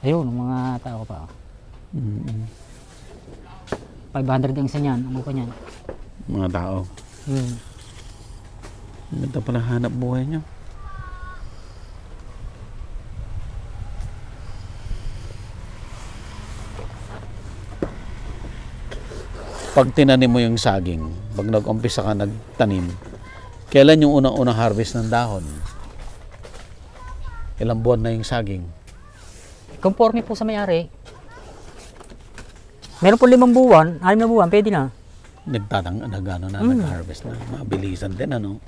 Ayun, ang mga tao pa. 500 ang isa niyan, ang upa niyan. Mga tao. Ganda pala hanap buhay nyo. Pag tinanim mo yung saging, pag nag-umpisa ka nagtanim, kailan yung unang-unang harvest ng dahon? Ilang buwan na yung saging? Conforme po sa may-ari. Meron po 5 buwan, 6 na buwan, pwede na. Nag-harvest na. Mabilisan din, ano?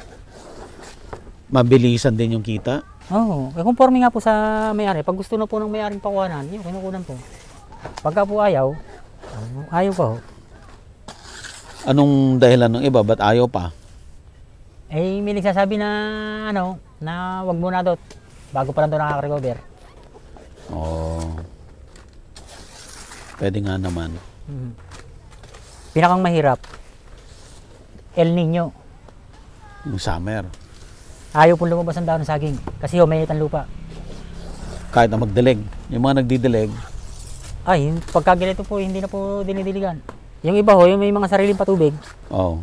Mabilisan din yung kita. Oo, conforme nga po sa may-ari. Pag gusto na po ng may-aring pakuhanan, yun, kinukunan po. Pagka po ayaw, ayaw pa ho. Anong dahilan ng iba? Ba't ayaw pa? Eh, may nagsasabi na, na wag muna daw, bago pa lang daw nakaka-recover. Oo. Pwede nga naman. Pinakang mahirap, El Nino. Yung summer. Ayaw po lumabas ang dahon ng saging kasi humayit ang lupa. Kahit na magdilig. Yung mga nagdidilig. Ay, pagka ganito po, hindi na po dinidiligan. Yung iba ho, yung may mga sariling patubig. Oo.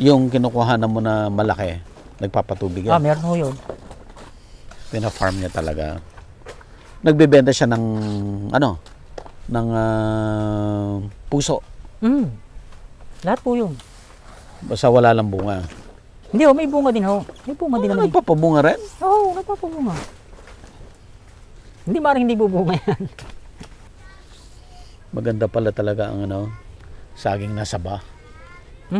Yung kinukuhanan mo na malaki, nagpapatubig yan. Meron ho yun. Pina-farm niya talaga. Nagbebenta siya ng ng puso. Lahat po yun. Basta wala lang bunga. Hindi ho, may bunga din ho. May bunga din naman. Nagpapabunga rin? Oo, nagpapabunga. Hindi maaaring hindi bubunga yan. Maganda pala talaga ang saging na saba. 3,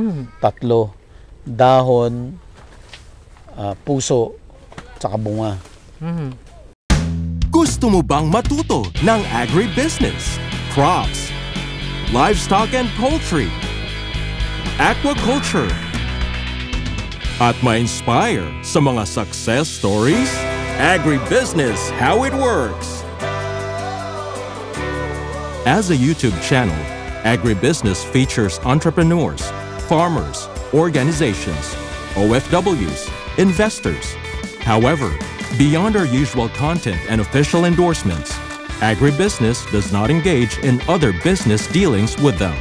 dahon, puso, tsaka bunga. Gusto mo bang matuto ng agribusiness, crops, livestock and poultry, aquaculture, at ma-inspire sa mga success stories? Agribusiness, how it works! As a YouTube channel, Agribusiness features entrepreneurs, farmers, organizations, OFWs, investors. However, beyond our usual content and official endorsements, Agribusiness does not engage in other business dealings with them.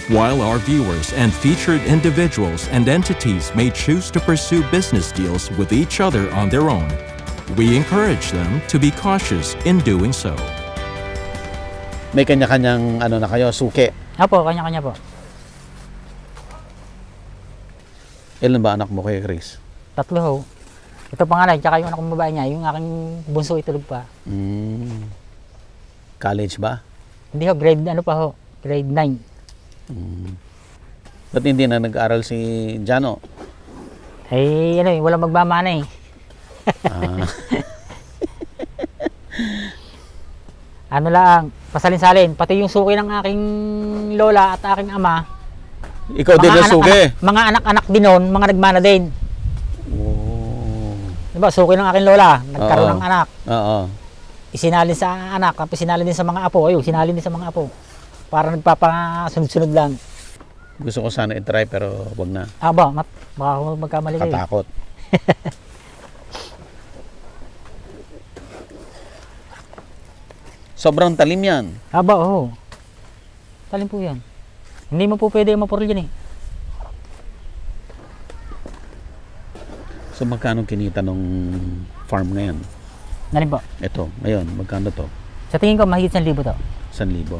While our viewers and featured individuals and entities may choose to pursue business deals with each other on their own, we encourage them to be cautious in doing so. May kanya-kanyang na kayo, suki. Apo, kanya-kanya po. Ilan ba anak mo kay Chris? 3 ho. Ito panganay, tsaka yung anak kong babae niya, yung aking bunso itulog pa. College ba? Hindi ho, grade grade 9. Ba't hindi na nag-aral si Jano? Eh, walang magmamana eh. Pasalin-salin, pati yung suki ng aking lola at aking ama. Ikaw din na suki? Mga anak-anak din nun, mga nagmana din. Oh. Diba, suki ng aking lola, nagkaroon ng anak. Oo. Isinalin sa anak, tapos sinalin din sa mga apo. Ayun, sinalin din sa mga apo. Para nagpapasunod-sunod lang. Gusto ko sana i-try pero wag na. Baka magkamali kayo. Katakot. Sobrang talim yan. Oo. Talim po yan. Hindi mo po pwede mapuril yan eh. So magkano kinita nung farm ngayon? Nalim po? Ito, ngayon, magkano to? Sa tingin ko, mahigit 1,000 to. 1,000.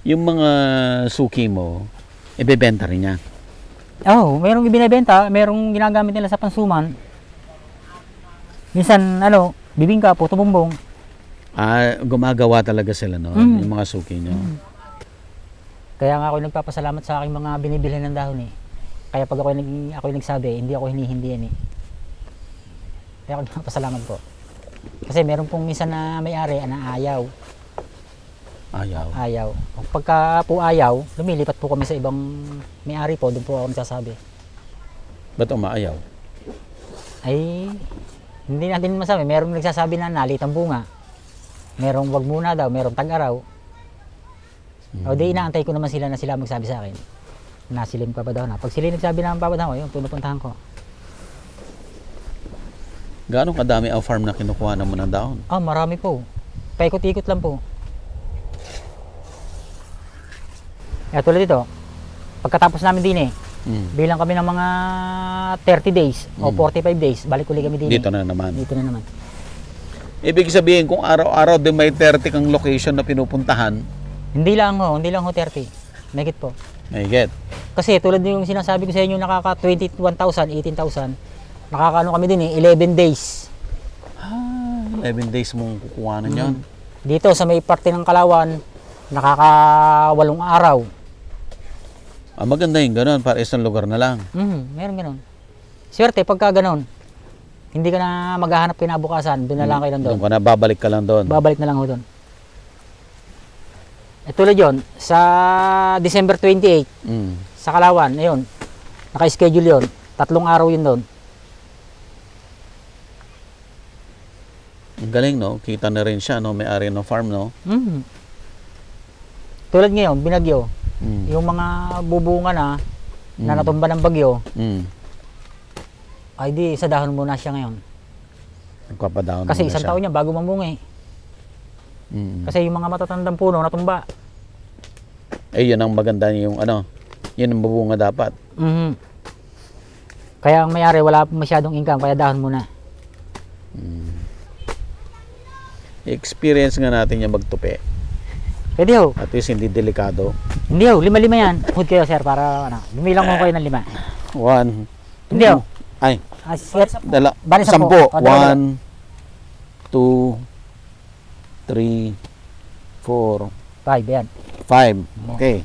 Yung mga suki mo, ibebenta rin niya? Oo, merong ibinebenta, merong ginagamit nila sa pansuman. Minsan, bibingka po, tumumbong. Gumagawa talaga sila, no? Yung mga suki nyo. Kaya nga ako nagpapasalamat sa aking mga binibilhan ng dahon eh. Kaya pag ako nagsabi, hindi ako hinihindihan eh. Kaya ako nagpapasalamat po. Kasi meron pong minsan na may-ari na ayaw. Ayaw. Pagka po ayaw, lumilipat po kami sa ibang may-ari po, doon po ako nagsasabi. Ba't umaayaw? Ay, hindi natin masabi. Merong nagsasabi na nalitang bunga. Merong wag muna daw, merong tag-araw. O di inaantay ko naman sila na sila magsabi sa akin. Nasilim ka ba daw na? Pag sila nagsabi na ang babadaw ko, yun, pinupuntahan ko. Gaano kadami ang farm na kinukuha mo ng dahon? Ah, marami po. Paikot-ikot lang po. Tulad dito, pagkatapos namin din bilang kami ng mga 30 days o 45 days, balik uli kami din. Dito na naman. Dito na naman. Ibig sabihin, kung araw-araw din may 30 kang location na pinupuntahan, Hindi lang ho 30. Megit po. may get. Kasi tulad yung sinasabi ko sa inyo, nakaka 21,000, 18,000. Nakakaano kami din 11 days. 11 days mong kukuhanan yun. Dito sa may parte ng Kalawan, nakaka 8 araw. Maganda yung ganun, para isang lugar na lang. Meron ganun. Swerte pagka ganun. Hindi ka na maghahanap kinabukasan, doon na lang kayo Doon doon. ka na, babalik ka lang doon. Babalik na lang ho doon. Tulad yun, sa December 28, sa Kalawan, ayun, naka-schedule yun. 3 araw yun doon. Ang galing, no? Kita na rin siya, no? May-ari ng farm, no? Tulad ngayon, binagyo. Yung mga bubunga na natumba ng bagyo, ay di sa dahon muna siya ngayon. Nagpapadahon Kasi muna isang siya. taon niya bago mamunga Kasi yung mga matatandang puno natumba. Yun ang maganda yung ano, yun ang bubunga dapat. Kaya ang may-ari wala masyadong income, kaya dahon muna. Experience nga natin yung magtupi. Pwede ho. At least hindi delikado. Hindi ho, 5 yan. Hold kayo sir para ano, lumilang mo kayo ng 5. 1, Hindi ho. ay, Set. Bali 10. 1, 2, 3, 4, 5. 5 yan. Okay.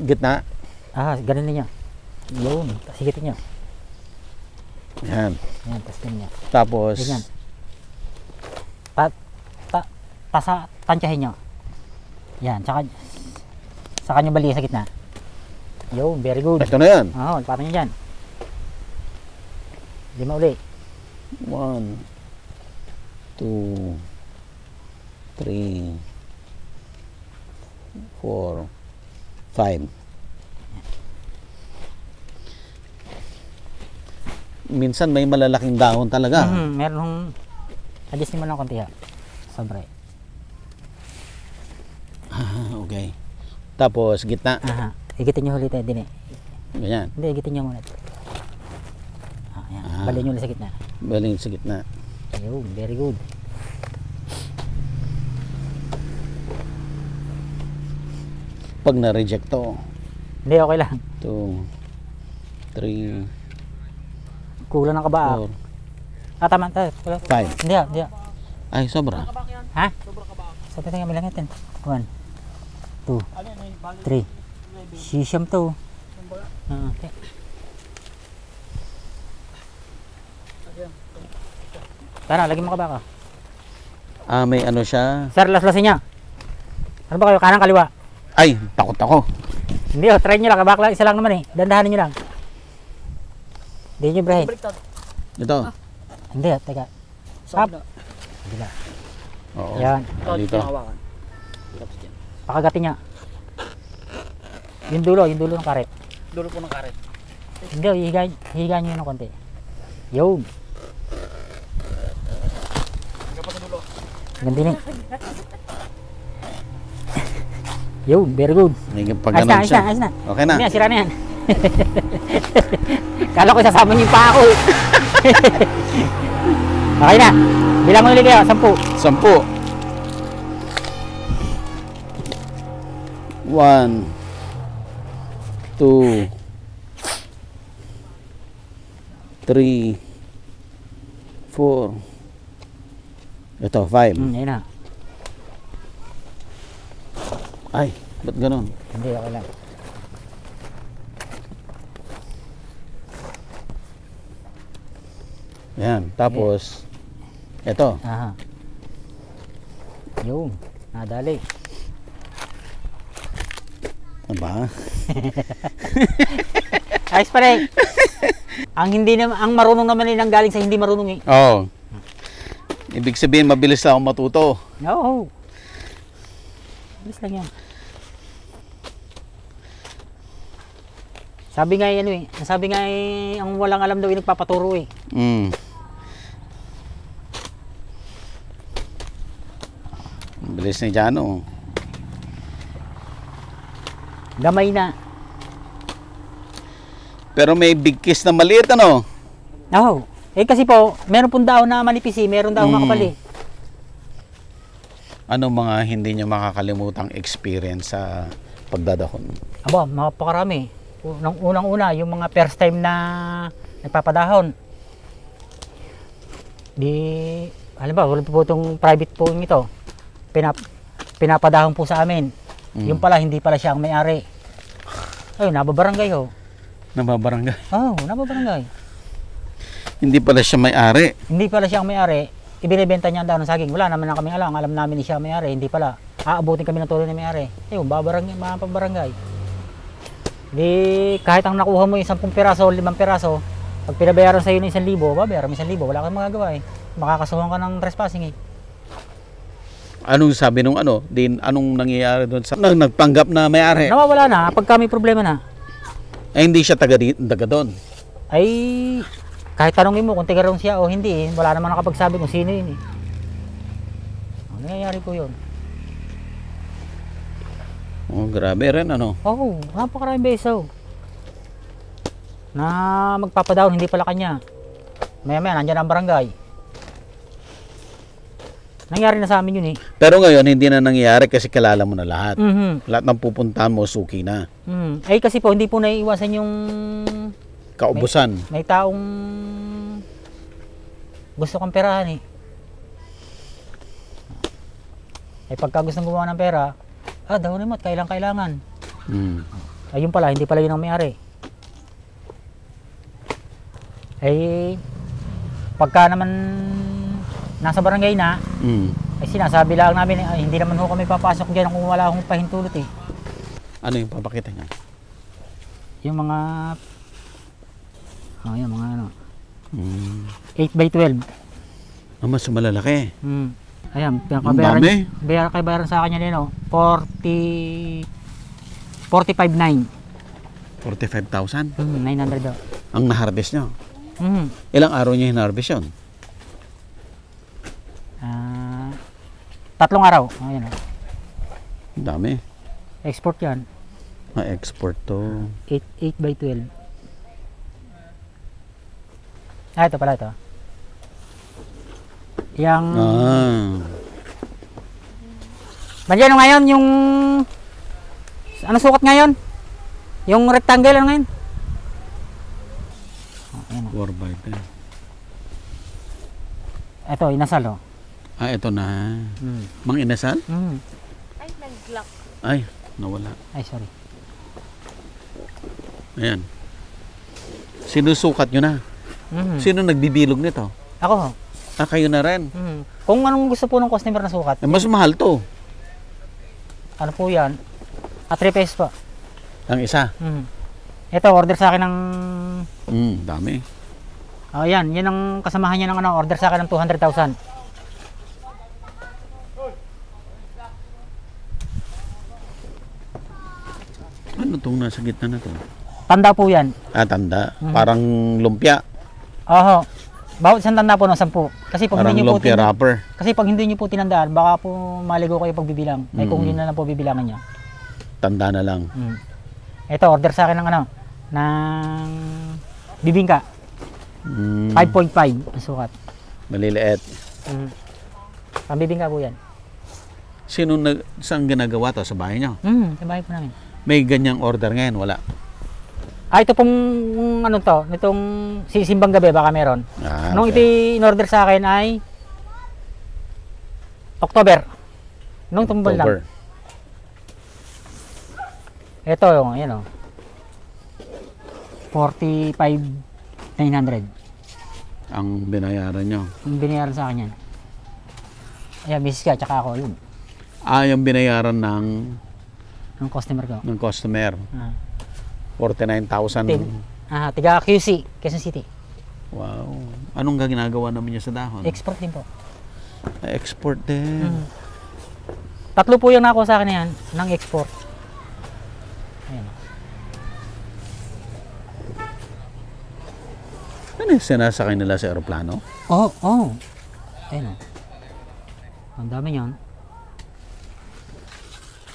Gitna. Ganun niya. Yun, sigitin niyo. Yan. Yan, tas ganyan. Tapos, Ganyan. Tansyahin nyo. Yan, saka nyo bali sa gitna. Yo, very good. ito na yan. Oo, patong nyo dyan. 5 uli. 1, 2, 3, 4, 5. Minsan may malalaking dahon talaga. Meron hong adjust nyo mo lang konti ha. Sobre. Okay. Tapos gitna. Higitin nyo ulit din Ganyan. Hindi, higitin nyo muna. Yan. Bali nyo ulit sa gitna. Baling sa gitna. Yo, very good. Pag na-reject to, Hindi, okay lang. 2, 3, Kulang ng kaba. 4, Tama. 5. Hindi. Ay, sobra. Ha? Sabi tayo kami lang natin. 1, 2, 3. Sisam to. Okay. Tara, lagyan mo ka baka. May ano siya. Sir, laslasin niya. Ano ba kayo? Kanan, kaliwa? Ay, takot ako. Hindi try nyo lang. Kabak lang. Isa lang naman Dandahanin nyo lang. Hindi nyo brahin. Ito. Hindi, teka. Stop. Gila. Oo. Yan. Dito. Pakagatin niya. Yung dulo ng karet. Dulo po ng karet. Hindi, hihiga nyo yun ng konti. Yun. Hanggang pa sa dulo. Ganda din. Yun, very good. May pag Ayos na, ganun siya. ayos na. Okay na. Hindi na, sira na yan. Kala ko sasama niyo yung paa ko. Okay na. Bilang mo ulit kayo, 10. 10. 1, 2, 3, 4. Ito, 5. Ayun na. Ay, ba't ganun? Hindi, okay lang. Yan, tapos ito. Aha. Yun, nadali. Aba? Ayos pa rin. Ang marunong naman ang galing sa hindi marunong Oo. Ibig sabihin, mabilis lang ako matuto. Oo. Bilis lang yan. Sabi nga ano eh, sabi nga ang walang alam daw yung nagpapaturo eh. Mm. Bilis ni Jano. Gamay na. Pero may big kiss na maliit, ano? Oh, eh kasi po, meron pong dahon na manipis eh, meron dahon makapal eh. Ano mga hindi nyo makakalimutang experience sa pagdadahon? Aba, mapakarami. Unang-una, yung mga first time na nagpapadahon. Di, halimbawa, wala po itong private po ito. Pinapadahon po sa amin. Yung pala, hindi pala siya ang may-ari. Ayun, nababarangay ho. Nababarangay. Oh, nababarangay. Hindi pala siya may-ari. Hindi pala siya ang may-ari. Ibinibenta niya ang dahon ng saging. Wala naman na kaming alam. Alam namin siya ang may-ari. Hindi pala. Aabutin kami ng tuloy ng may-ari. Ayun, mapabarangay. Di, kahit ang nakuha mo yung 10 piraso o 5 piraso, pag pinabayaran sa iyo ng 1,000, babayaran mo 1,000. Wala kang magagawa eh. Makakasuhan ka ng trespassing eh. Anong sabi nung ano? Anong nangyayari doon sa nagpanggap na may-ari? Nawawala na pag may problema na. Eh, hindi siya taga doon. Ay, kahit tanongin mo kung tiga ron siya o hindi, wala naman nakapagsabi kung sino yun eh. Nangyayari po yun. Oh, grabe rin, ano? Oo, napakaraming beso. Na magpapadahon, hindi pala kanya. Maya-maya, nandyan ang barangay. Nangyari na sa amin yun eh. Pero ngayon, hindi na nangyayari kasi kilala mo na lahat. Mhm. Lahat ng pupuntahan mo, suki na. Ay kasi po, hindi po naiiwasan yung Kaubusan. may taong gusto kang perahan eh. Ay pagka gustong gumawa ng pera, dahonin mo at kailangan. Mm. Ayun pala, hindi pala yun ang may-ari. Ay pagka naman nasa barangay na, ay sinasabi lang namin, hindi naman ho kami papasok dyan kung wala akong pahintulot eh. Ano yung papakita niya? Yung mga, yung mga ano, Mm. 8x12. Mas malalaki. Ayan, Ang dami. bayaran sa kanya nino, 45,900. 45,000. 900 daw. Ang na-harvest nyo. Mhm. Ilang araw nyo hinarvest yun? 3 araw. Ayan. Ang dami. Export yan. Ma-export to. 8x12. Ito pala ito. Yang Bandiano ngayon yung ano sukat ngayon? Yung rectangle ano ngayon? Ayan. 4x10. Ito, inasal oh. Ito na. Mang inasal? Ay, nag-lock. Ay, nawala. Ay, sorry. Ayan. Sinusukat nyo na. Sino nagbibilog nito? Ako. Kayo na rin. Kung anong gusto po ng customer na sukat. Mas mahal to. Ano po yan? 3 pesos po. Ang isa. Ito, order sa akin ng... Dami. Yan. Yan ang kasamahan niya ng order sa akin ng 200,000. Ano tong nasa gitna na to? Tanda po yan. Tanda. Parang lumpia. Oho. Bawat isang tanda po ng 10. Kasi pag Parang hindi niyo po lumpia wrapper. kasi pag hindi niyo po tinandaan, baka po maligo kayo pagbibilang. Ay kung yun na lang po bibilangan niya. Tanda na lang. Ito, order sa akin ng ng bibingka. 5.5 ang sukat. Maliliit. Pambibingka po yan. Saan ginagawa to? Sa bahay nyo? Sa bahay po namin. May ganyang order ngayon? Wala. Ito pong nitong sisimbang gabi baka meron. Nung ito in-order sa akin ay October. Nung tumbol lang. Ito yung, ayan o. 45,900. Ang binayaran nyo? Yung binayaran sa akin yan. Ayan, misis ka, tsaka ako yun. Yung binayaran ng customer ko. ng customer. 49,000. Tiga QC, Quezon City. Wow. Anong ginagawa naman niya sa dahon? Export din po. Export din. 3 po yung nakuha sa akin na yan, ng export. Ayan. Ano yung sinasakay nila sa aeroplano? Oo, oo. Ayun o. Ang dami niyan.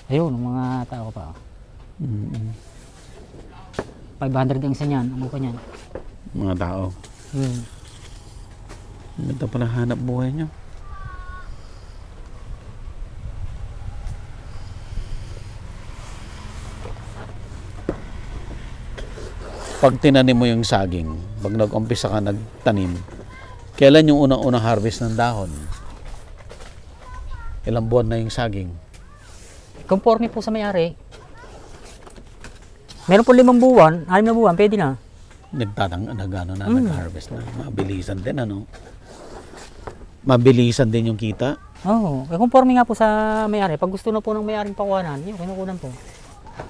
Ayun, ang mga tao pa. Mm. 500 ang isa niyan. Ang buka niyan. Mga tao. Hmm. Ganda pala hanap buhay nyo. Pag tinanim mo yung saging, pag nag-umpisa ka nagtanim, kailan yung unang-unang harvest ng dahon? Ilang buwan na yung saging? Conforme po sa may-ari. Meron po 5 buwan, 6 na buwan, pwede na. Nag-harvest na. Mabilisan din, ano? Mabilisan din yung kita. Oo, conforme nga po sa may-ari. Pag gusto na po ng may-ari pakuhanan, yun, kinukunan po.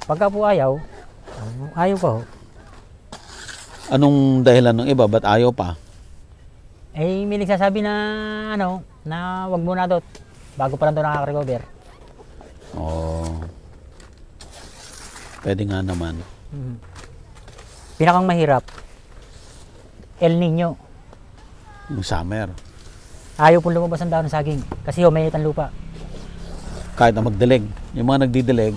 Pagka po ayaw, ayaw po. Anong dahilan ng iba? Ba't ayaw pa? Eh, may nagsasabi na, na wag muna daw. Bago pa lang daw nakaka-recover. Oo. Pwede nga naman. Pinakang mahirap, El Nino. Yung summer. Ayaw po lumabas ang dahon ng saging. Kasi humayit ang lupa. Kahit na magdilig. Yung mga nagdidilig,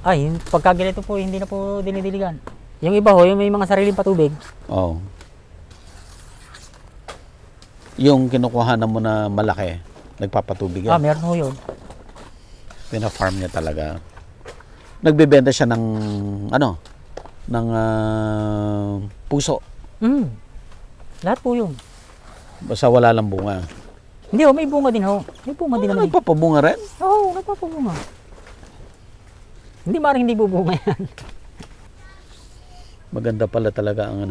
Ay, pagka ganito po, hindi na po dinidiligan. Yung iba ho, yung may mga sariling patubig. oh. Yung kinukuhanan mo na malaki, nagpapatubig yan. Meron ho yun. Pina-farm niya talaga. Nagbebenta siya ng ng puso. Lahat po yun. Basta wala lang bunga. Hindi ho, may bunga din ho. May bunga din naman. Nagpapabunga rin? Oo, nagpapabunga. Hindi maaaring hindi bubunga yan. Maganda pala talaga ang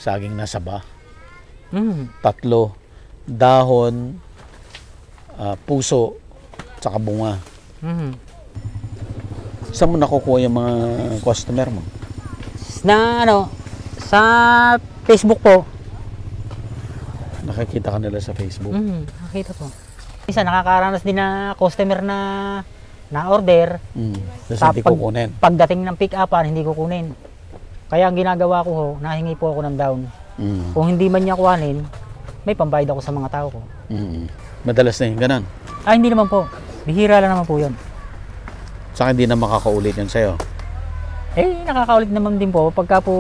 saging na saba. 3. Dahon, puso, tsaka bunga. Saan mo nakukuha yung mga customer mo? Na sa Facebook po. Nakikita ka nila sa Facebook. Nakita po. Isa nakakaranas din na customer na order. Tapos hindi kukunin. Pagdating ng pick-upan, hindi kukunin. Kaya ang ginagawa ko ho, nahingi po ako ng down. Kung hindi man niya kuhanin, may pambayad ako sa mga tao ko. Madalas na yung ganun. Hindi naman po. Bihira lang naman po yun. Saka hindi na makakaulit yun sa'yo. Nakakaulit naman din po. Pagka po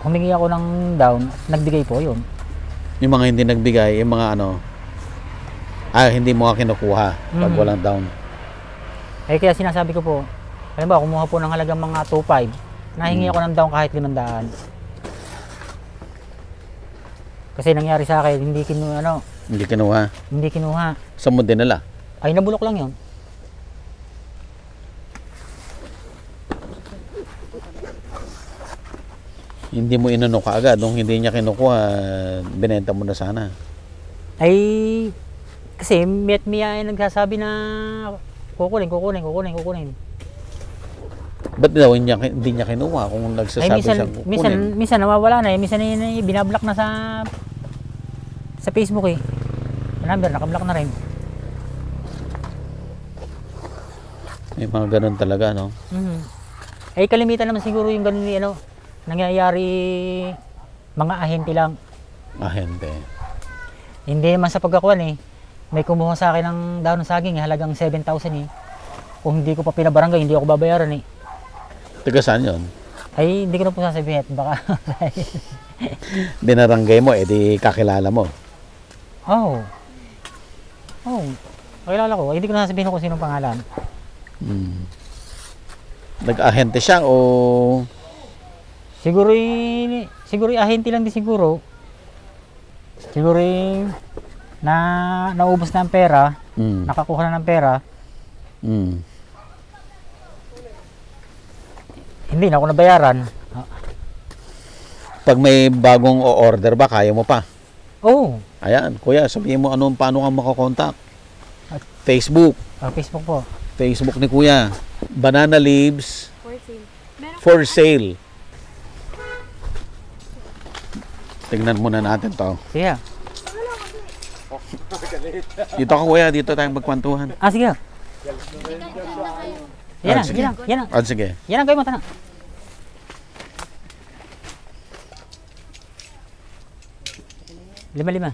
humingi ako ng down, nagbigay po yun. Yung mga hindi nagbigay, yung mga hindi mo ka kinukuha pag walang down. Kaya sinasabi ko po, alam ba, kumuha po ng halagang mga 2.5, nahingi ako ng down kahit 500. Kasi nangyari sa akin, hindi kinuha. Hindi kinuha. Saan mo dinala? Ay, nabulok lang yun. Hindi mo inano ka agad. Nung hindi niya kinukuha, binenta mo na sana. Kasi miya ay nagsasabi na kukunin. Ba't daw hindi niya kinuha kung nagsasabi siyang kukunin? Minsan nawawala na minsan binablock na sa Facebook number, nakablock na rin. May mga ganun talaga, no? Kalimitan naman siguro yung ganun nangyayari mga ahente lang. Ahente. Hindi naman sa pagkakuan may kumuha sa akin ng dahon ng saging halagang 7,000 Kung hindi ko pa pinabarangay, hindi ako babayaran Taga saan yun? Hindi ko na po sasabihin. Baka Binaranggay mo, di kakilala mo. Oo. Kakilala ko. Hindi ko na sasabihin kung sinong pangalan. Nag-ahente siya o Siguro ahente lang din siguro. Siguro naubos na ang pera, nakakuha na ng pera. Hindi na ako nabayaran. Pag may bagong o-order ba, kaya mo pa? Oo. Ayan, kuya, sabihin mo paano ka makakontakt. Facebook. Facebook po. Facebook ni kuya. Banana leaves For sale. for sale. Tignan muna natin to. Sige. Dito ka kuya, dito tayong magkwentuhan. Sige. Yan sige. lang. Sige. Yan ang kayo mo tanong. Lima-lima.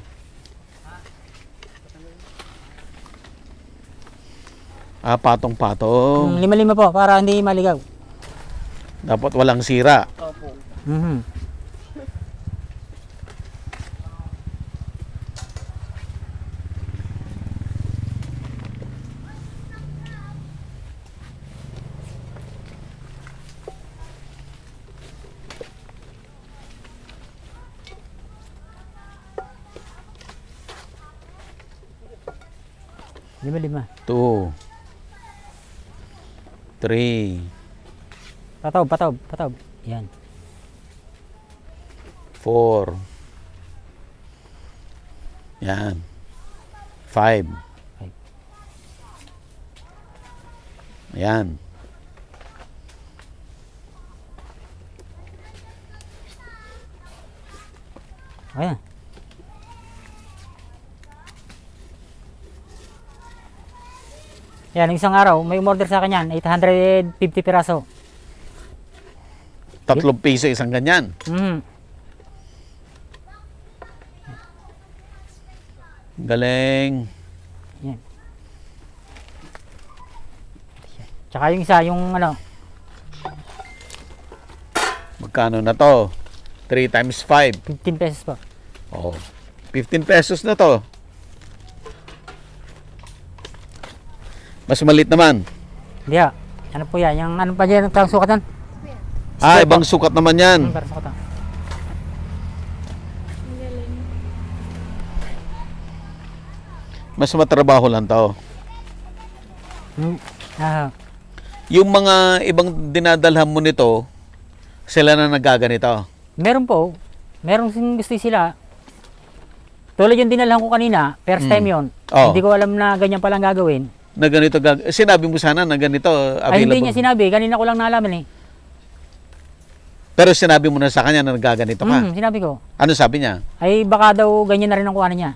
Patong-patong. Lima-lima po, para hindi maligaw. Dapat walang sira. Opo. Mhm. Lima-lima. 2, 3, Patob. Yan. 4. Yan. 5. Ayan. Ayan. Yan, isang araw, may umorder sa akin yan, 850 piraso. 3 piso isang ganyan. Mhm. Galing. Yan. Tsaka yung isa, yung ano, Magkano na to? 3 times 5. 15 pesos po. Oh. 15 pesos na to. Mas malit naman. Hindi ha. Ano po yan? Yung ano pa dyan, ang sukatan? Ibang sukat naman yan. Para sukatan. Ang galing. Mas matrabaho lang to. Yung mga ibang dinadalhan mo nito, sila na nagaganito. Meron po. Meron gusto sila. Tulad yung dinalhan ko kanina, first time yun. Oh. Hindi ko alam na ganyan palang gagawin. Na ganito sinabi mo sana na ganito available. Ay, hindi niya sinabi. Kanina ko lang nalaman eh. Pero sinabi mo na sa kanya na nagaganito ka. Sinabi ko. Ano sabi niya? Ay, baka daw ganyan na rin ang kuhanan niya.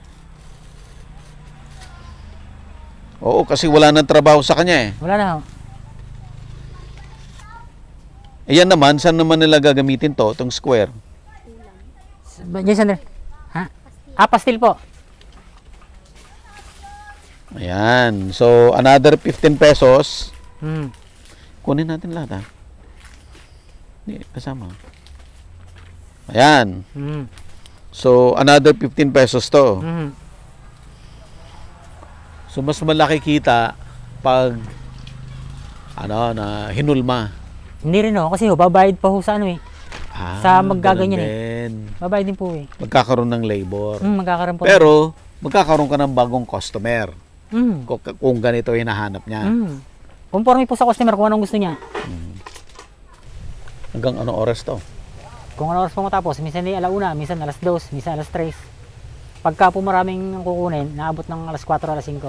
Oo, kasi wala nang trabaho sa kanya eh. Wala na ho. Ayan naman, saan naman nila gagamitin to, itong square? Diyan sandali. Ha? Pastil po. Ayan. So, another 15 pesos. Hmm. Kunin natin lahat ha. Hindi, kasama. Ayan. Hmm. So, another 15 pesos to. Hmm. So, mas malaki kita pag na hinulma. Hindi rin ho. Kasi ho, babayad pa ho sa ano eh. Sa maggaganyan ganun din. Babayad din po eh. Magkakaroon ng labor. Magkakaroon po. Pero, magkakaroon ka ng bagong customer. Hmm. Kung ganito hinahanap niya. Hmm. Conforme po sa customer kung anong gusto niya. Hanggang ano oras to? Kung ano oras po matapos, minsan ay alauna, minsan alas 2, minsan alas 3. Pagka po maraming kukunin, naabot ng alas 4, alas 5.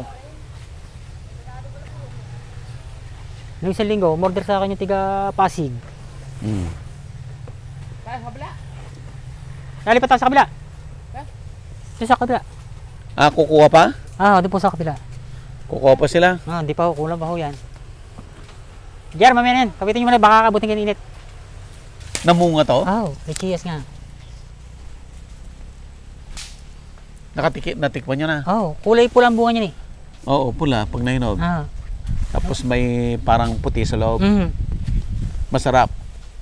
Noong isang linggo, umorder sa akin yung tiga Pasig. Lalipat ako sa kabila. Doon sa kabila. Kukuha pa? Doon po sa kabila. Kukuha pa sila? Hindi pa ho, kulang pa ho yan. Jer, mamaya na yan. Kapitin nyo muna, baka kabutin ka ng init. Namunga to? May chiyas nga. Natikman nyo na? Kulay pula ang bunga niya eh. Oo, pula pag nahinog. Tapos may parang puti sa loob. Masarap.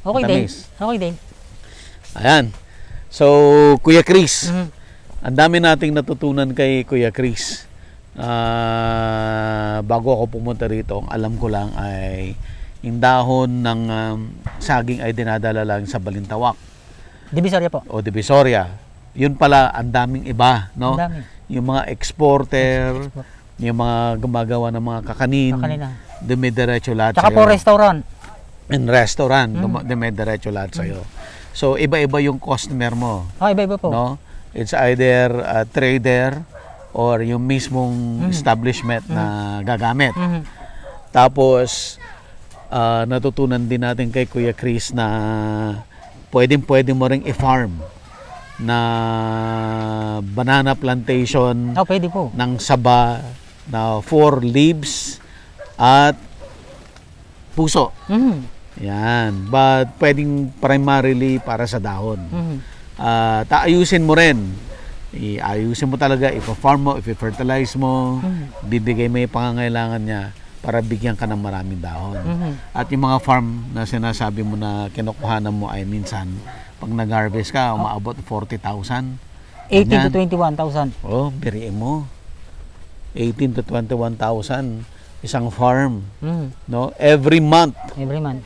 Okay din. Matamis. Okay din. Ayan. So, Kuya Chris, ang dami nating natutunan kay Kuya Chris. Bago ako pumunta rito, ang alam ko lang ay yung dahon ng saging ay dinadala lang sa Balintawak. Divisoria po. O Divisoria. Yun pala, ang daming iba, no? Ang dami. Yung mga exporter, yung mga gumagawa ng mga kakanin, dumidiretso lahat Tsaka po restaurant. In restaurant, dumidiretso lahat sa'yo. So, iba-iba yung customer mo. Iba-iba po. No? It's either a trader or yung mismong establishment na gagamit. Tapos, natutunan din natin kay Kuya Chris na pwede mo ring i-farm na banana plantation Pwede po. ng saba na 4 leaves at puso. Yan. But pwedeng primarily para sa dahon. Ayusin mo rin Iayusin mo talaga, ipa-farm mo, ipa-fertilize mo, bibigay mo yung pangangailangan niya para bigyan ka ng maraming dahon. At yung mga farm na sinasabi mo na kinukuhanan mo ay minsan, pag nag-harvest ka, umaabot 40,000. 18 to 21,000. Oh, biriin mo. 18 to 21,000 isang farm, no? Every month. Every month.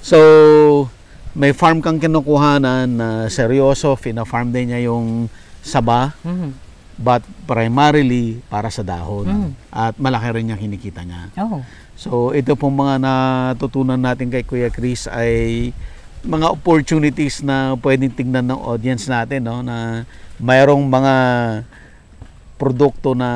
So, may farm kang kinukuhanan na seryoso, fina-farm din niya yung saba, but primarily para sa dahon. At malaki rin yung kinikita niya. Oh. So, ito pong mga natutunan natin kay Kuya Chris ay mga opportunities na pwedeng tingnan ng audience natin, no? Na mayroong mga produkto na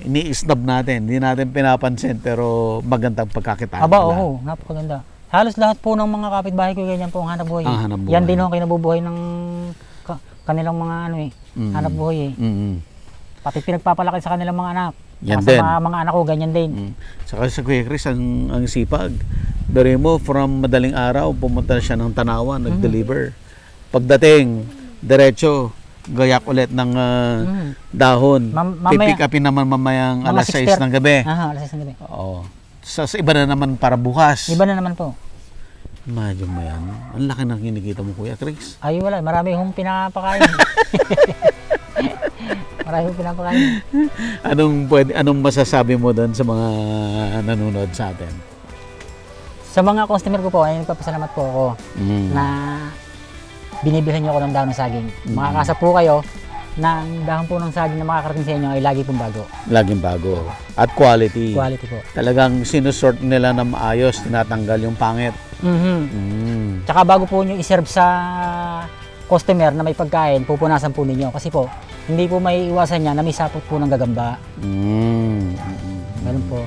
ini-snub natin, hindi natin pinapansin pero magandang pagkakitaan. Aba, oo, napakaganda. Halos lahat po ng mga kapitbahay ko ganyan po ang hanap buhay. Ang hanap buhay. Yan din ho kinabubuhay ng kanilang mga hanap buhay Pati pinagpapalaki sa kanilang mga anak. Yan Sa din. mga anak ko ganyan din. Saka sa Kuya Chris, ang sipag. Dari mo, from madaling araw, pumunta siya ng Tanawan, nag-deliver. Pagdating, diretso, gayak ulit ng dahon. Pipick upin naman mamayang Mga alas 6 ng gabi. Aha, alas 6 ng gabi. Oo. Sa iba na naman para bukas. Iba na naman po. Imagine mo yan. Ang laki ng kinikita mo, Kuya Chris. Ay wala, marami hong pinapakain. Marami hong pinapakain. Anong masasabi mo doon sa mga nanonood sa atin? Sa mga customer ko po, ay nagpapasalamat po ako na binibilhan niyo ako ng dahon ng saging. Makakasa po kayo na ang dahon po ng saging na makakarating sa inyo ay lagi pong bago. Laging bago. At quality. Quality po. Talagang sinusort nila na maayos, tinatanggal yung pangit. Tsaka bago po nyo iserve sa customer na may pagkain, pupunasan po ninyo. Kasi po, hindi po may iwasan niya na may sapot po ng gagamba. Ganun po.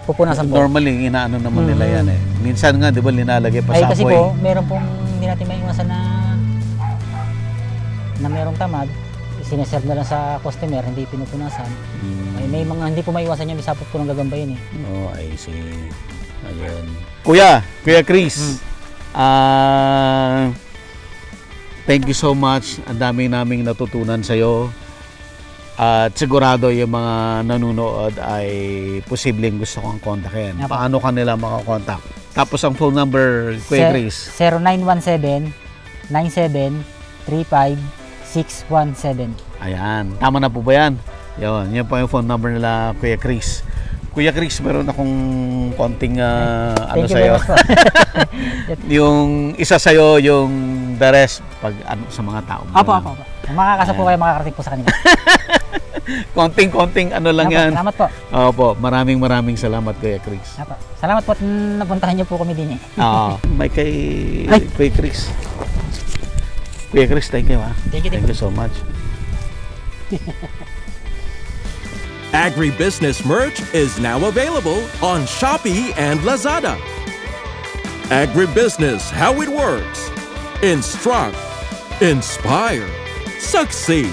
Pupunasan po. Normally, inaano naman nila yan eh. Minsan nga, di ba, linalagay pa Ay sa kasi apoy. po, meron pong hindi natin may iwasan na merong tamad. Sineserve na lang sa customer, hindi pinupunasan. Ay, may mga hindi po may iwasan niya, may sapot po ng gagamba yun eh. Oh, I see. Ayun. Kuya Chris, thank you so much. Ang dami naming natutunan sa'yo. At sigurado yung mga nanonood ay posibleng gusto kong kontakin. Yep. Paano kanila makakontak? Tapos ang phone number, Kuya Chris. 0917-9735-617. Ayan. Tama na po ba yan? Yan po yung phone number nila, Kuya Chris. Kuya Chris, meron akong konting ano Thank you very sa'yo. much po. Yung isa sa'yo, yung the rest, pag ano, sa mga tao. Apo. Makakasa po kayo, makakarating po sa kanila. Konting ano lang Apo, yan. salamat po. Opo, maraming salamat, Kuya Chris. Apo. Salamat po at napuntahan niyo po kami din eh. May kay Ay. Kuya Chris. Kuya Chris, thank you ha. Thank you. Thank you so much. Agribusiness merch is now available on Shopee and Lazada. Agribusiness, how it works. Instruct, inspire, succeed.